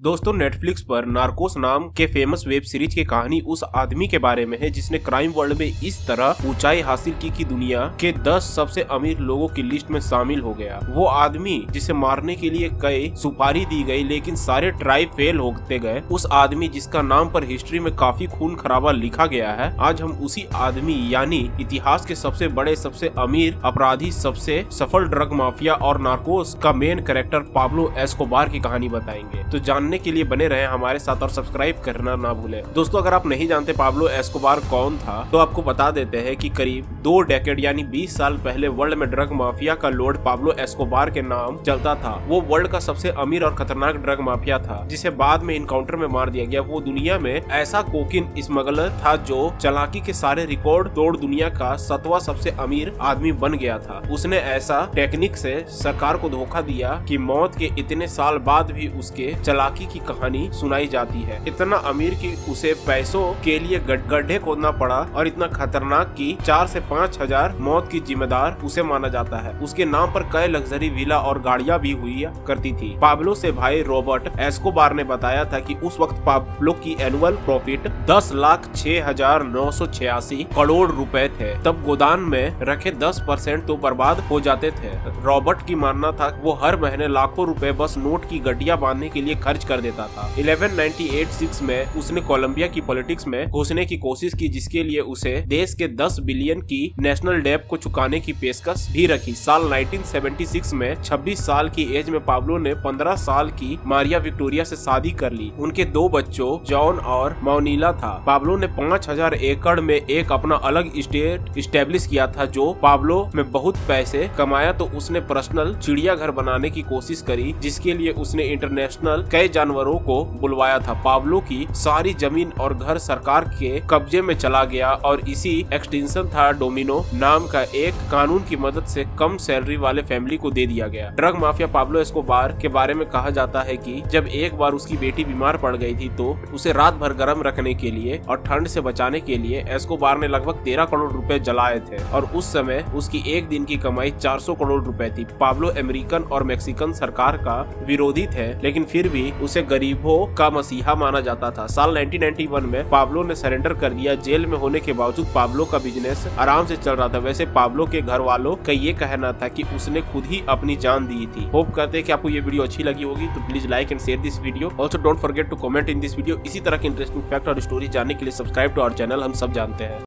दोस्तों नेटफ्लिक्स पर नार्कोस नाम के फेमस वेब सीरीज की कहानी उस आदमी के बारे में है जिसने क्राइम वर्ल्ड में इस तरह ऊंचाई हासिल की कि दुनिया के 10 सबसे अमीर लोगों की लिस्ट में शामिल हो गया। वो आदमी जिसे मारने के लिए कई सुपारी दी गई लेकिन सारे ट्राई फेल होते गए। उस आदमी जिसका नाम पर हिस्ट्री में काफी खून खराबा लिखा गया है। आज हम उसी आदमी यानी इतिहास के सबसे बड़े, सबसे अमीर अपराधी, सबसे सफल ड्रग माफिया और नार्कोस का मेन कैरेक्टर पाब्लो एस्कोबार की कहानी बताएंगे। तो जानने के लिए बने रहे हमारे साथ और सब्सक्राइब करना ना भूलें। दोस्तों अगर आप नहीं जानते पाब्लो एस्कोबार कौन था तो आपको बता देते हैं कि करीब 2 डेकेड यानी 20 साल पहले वर्ल्ड में ड्रग माफिया का लॉर्ड पाब्लो एस्कोबार के नाम चलता था। वो वर्ल्ड का सबसे अमीर और खतरनाक ड्रग माफिया था जिसे बाद में इनकाउंटर में मार दिया गया। वो दुनिया में ऐसा कोकीन स्मगलर था जो चालाकी के सारे रिकॉर्ड तोड़ दुनिया का 7वां सबसे अमीर आदमी बन गया था। उसने ऐसा टेक्निक से सरकार को धोखा दिया कि मौत के इतने साल बाद भी उसके चालाकी की कहानी सुनाई जाती है। इतना अमीर कि उसे पैसों के लिए गड्ढे खोदना पड़ा और इतना खतरनाक कि 4 से 5 हजार मौत की जिम्मेदार उसे माना जाता है। उसके नाम पर कई लग्जरी विला और गाड़ियां भी हुई करती थी। पाब्लो से भाई रॉबर्ट एस्कोबार ने बताया था कि उस वक्त पाब्लो की एनुअल प्रॉफिट 10,06,986 करोड़ रुपए थे। तब गोदाम में रखे 10% तो बर्बाद हो जाते थे। रॉबर्ट की मानना था वो हर महीने लाखों रुपए बस नोट की गड्डियां बांधने के लिए खर्च कर देता था। 1198 में उसने कोलंबिया की पॉलिटिक्स में घुसने की कोशिश की जिसके लिए उसे देश के 10 बिलियन की नेशनल डेट को चुकाने की पेशकश भी रखी। साल 1976 में 26 साल की एज में पाब्लो ने 15 साल की मारिया विक्टोरिया से शादी कर ली। उनके 2 बच्चों जॉन और मौनीला था। पाब्लो ने 5000 एकड़ में एक अपना अलग स्टेट इस्टेब्लिश किया था। जो पाब्लो में बहुत पैसे कमाया तो उसने पर्सनल चिड़ियाघर बनाने की कोशिश करी जिसके लिए उसने इंटरनेशनल कई जानवरों को बुलवाया था। पाब्लो की सारी जमीन और घर सरकार के कब्जे में चला गया और इसी एक्सटेंशन था डोमिनो नाम का एक कानून की मदद से कम सैलरी वाले फैमिली को दे दिया गया। ड्रग माफिया पाब्लो एस्कोबार के बारे में कहा जाता है कि जब एक बार उसकी बेटी बीमार पड़ गई थी तो उसे रात भर गर्म रखने के लिए और ठंड से बचाने के लिए एस्कोबार ने लगभग 13 करोड़ रुपए जलाए थे और उस समय उसकी एक दिन की कमाई 400 करोड़ रुपए थी। पाब्लो अमेरिकन और मैक्सिकन सरकार का विरोधी थे लेकिन फिर भी उसे गरीबों का मसीहा माना जाता था। साल 1991 में पाब्लो ने सरेंडर कर दिया। जेल में होने के बावजूद पाब्लो का बिजनेस आराम से चल रहा था। वैसे पाब्लो के घर वालों का ये कहना था कि उसने खुद ही अपनी जान दी थी। होप करते हैं कि आपको ये वीडियो अच्छी लगी होगी तो please like and share this video. Also don't forget to comment in this video. इसी तरह के इंटरेस्टिंग फैक्ट और स्टोरी जानने के लिए सब्सक्राइब टू आवर चैनल हम सब जानते हैं।